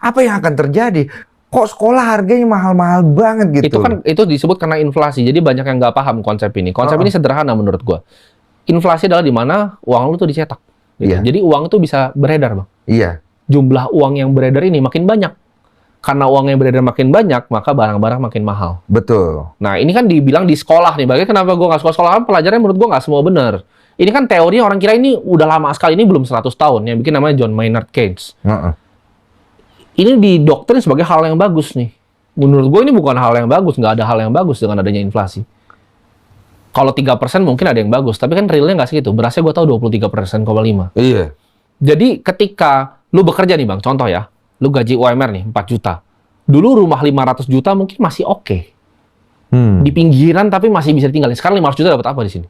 Apa yang akan terjadi? Kok sekolah harganya mahal-mahal banget gitu? Itu disebut karena inflasi. Jadi banyak yang nggak paham konsep ini. Konsep ini sederhana menurut gua. Inflasi adalah di mana uang lu tuh dicetak. Gitu. Iya. Jadi uang itu bisa beredar, Bang. Iya. Jumlah uang yang beredar ini makin banyak. Karena uang yang beredar makin banyak, maka barang-barang makin mahal. Betul. Nah, ini kan dibilang di sekolah nih. Bagaimana kenapa gue nggak suka sekolah? Pelajarannya menurut gue nggak semua benar. Ini kan teorinya orang kira ini udah lama sekali. Ini belum 100 tahun. Yang bikin namanya John Maynard Keynes. Ini didoktrin sebagai hal yang bagus nih. Menurut gue ini bukan hal yang bagus. Nggak ada hal yang bagus dengan adanya inflasi. Kalau 3% mungkin ada yang bagus. Tapi kan realnya nggak segitu. Berasnya gue tahu 23,5%. Iya. Jadi ketika lu bekerja nih Bang, contoh ya. Lu gaji UMR nih, 4 juta. Dulu rumah 500 juta mungkin masih oke. Di pinggiran tapi masih bisa ditinggalin. Sekarang 500 juta dapat apa di sini?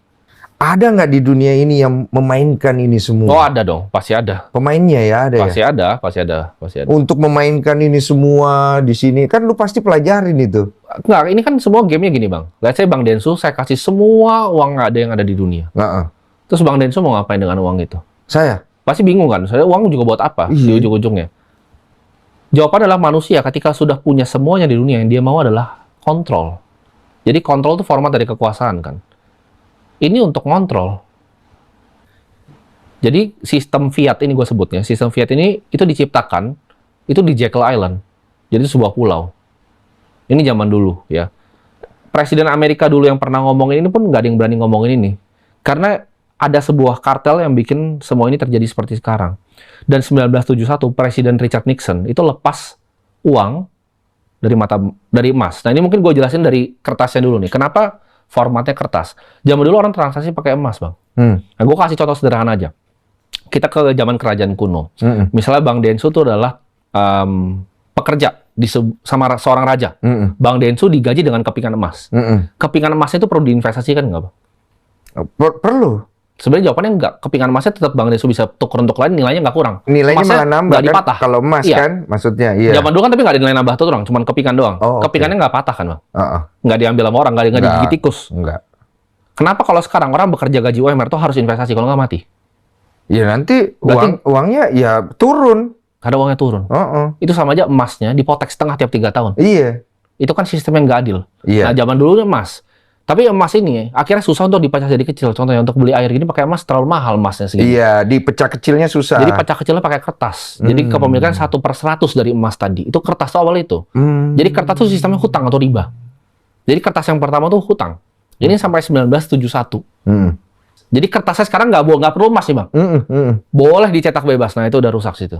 Ada nggak di dunia ini yang memainkan ini semua? Oh ada dong, pasti ada. Pemainnya ya ada Pasti ya? ada, pasti ada, pasti ada. Untuk memainkan ini semua di sini, kan lu pasti pelajarin itu. Enggak, ini kan semua gamenya gini Bang. Let's say Bang Densu, saya kasih semua uang ada yang ada di dunia. Terus Bang Densu mau ngapain dengan uang itu? Saya? Pasti bingung kan, saya uang juga buat apa di ujung-ujungnya? Jawaban adalah manusia ketika sudah punya semuanya di dunia, yang dia mau adalah kontrol. Jadi kontrol itu format dari kekuasaan kan. Ini untuk kontrol. Jadi sistem fiat ini gue sebutnya, sistem fiat ini itu diciptakan itu di Jekyll Island. Jadi sebuah pulau. Ini zaman dulu ya. Presiden Amerika dulu yang pernah ngomongin ini pun nggak ada yang berani ngomongin ini. Dari ada sebuah kartel yang bikin semua ini terjadi seperti sekarang. Dan 1971 Presiden Richard Nixon itu lepas uang dari emas. Nah ini mungkin gue jelasin dari kertasnya dulu nih. Kenapa formatnya kertas? Zaman dulu orang transaksi pakai emas Bang. Nah gue kasih contoh sederhana aja. Kita ke zaman kerajaan kuno. Misalnya Bang Densu itu adalah pekerja sama seorang raja. Bang Densu digaji dengan kepingan emas. Kepingan emasnya itu perlu diinvestasikan nggak Bang? Perlu. Sebenarnya jawabannya enggak. Kepingan emasnya tetap Bang Densu bisa tuker untuk lain, nilainya nggak kurang. Nilainya Emasnya malah nambah nggak kan? dipatah. Kalau emas kan, maksudnya. Iya. Zaman dulu kan tapi nggak ada nilai nambah tuh orang, cuma kepingan doang. Kepingannya nggak patah kan Bang? Nggak diambil sama orang, nggak digigit tikus. Enggak. Kenapa kalau sekarang orang bekerja gaji UMR tuh harus investasi, kalau nggak mati? Ya nanti Berarti uangnya ya turun. Ada uangnya turun. Itu sama aja emasnya dipotek setengah tiap 3 tahun. Iya. Itu kan sistem yang nggak adil. Iya. Nah zaman dulu emas. Tapi emas ini akhirnya susah untuk dipecah jadi kecil. Contohnya untuk beli air gini pakai emas terlalu mahal emasnya segini. Iya, dipecah kecilnya susah. Jadi pecah kecilnya pakai kertas. Jadi kepemilikan 1/100 dari emas tadi. Itu kertas awal itu. Jadi kertas itu sistemnya hutang atau riba. Jadi kertas yang pertama tuh hutang. Ini sampai 1971. Jadi kertasnya sekarang nggak perlu emas nih Bang. Boleh dicetak bebas. Nah itu udah rusak situ.